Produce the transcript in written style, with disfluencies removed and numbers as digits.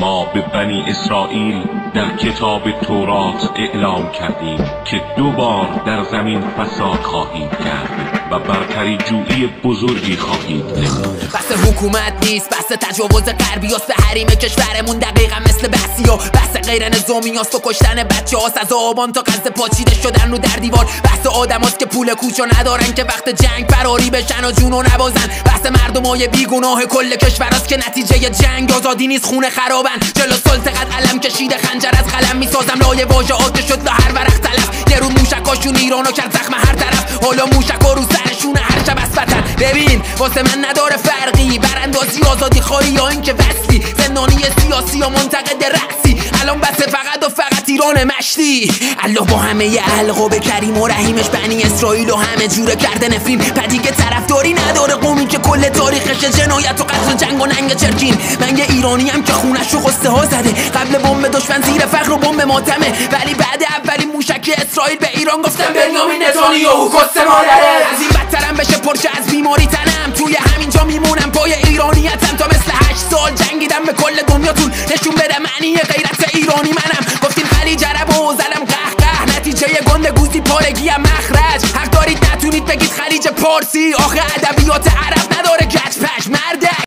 ما به بنی اسرائیل در کتاب تورات اعلام کردیم که 2 بار در زمین فساد خواهید کرد و برتری جویی بزرگی خواهید نمود. بحث حکومت نیست، بحث تجاوز غربی است به حریم کشورمون، دقیقا مثل بحثی و بحث غیر نظامی است و کشتن بچه هاست از آبان تا قصد پاچیده شدن رو در دیوار. بحث آدم هاست که پول کوچو ندارن که وقت جنگ فراری بشن و جونو نبازن. بحث مردم های بیگناه کل کشور است که نتیجه جنگ آزادی نیست، خونه خرابن. جلو سلطقت علم کشیده خنجر از قلم میسازم لایه واژه‌ات که شد هر ورق تلف. یه روز موشکاشون ایرانو کرد زخم هر طرف، حالا موشکا رو سرشون هر شب از وطن. ببین واسه من نداره فرقی براندازی آزادی خواهی یا اینکه وصلی، زندانی سیاسی یا منتقد رأسی. الان بس فقط و فقط ایران مشتی. الله با همه القاب کریم و رحیمش بنی اسرائیل و همه جوره کرده نفرین. پدیگه طرفداری نداره قومی که کل تاریخش جنایت و قتل و جنگ و ننگ چرکین. من یه ایرانیم که خونش رو خسته ها زده، قبل بمب دشمن زیر فخر و بمب ماتمه، ولی بعد اولین موشک اسرائیل به ایران گفتم بنیامین نتانیاهو کس مادره. از این بدترم بشه پرشه از بیماری تنم، توی همینجا میمونم پای ایرانیتم تا مثل 8 سال جنگیدم به کل دنیاتون نشون بده معنی غیرت ایرانی منم. گفتین خلیج عرب و زدم قهقه، نتیجه گنده گوزی پارگی هم مخرج. حق دارید نتونید بگید خلیج پارسی، آخه ادبیات عرب نداره گچ پش مرده.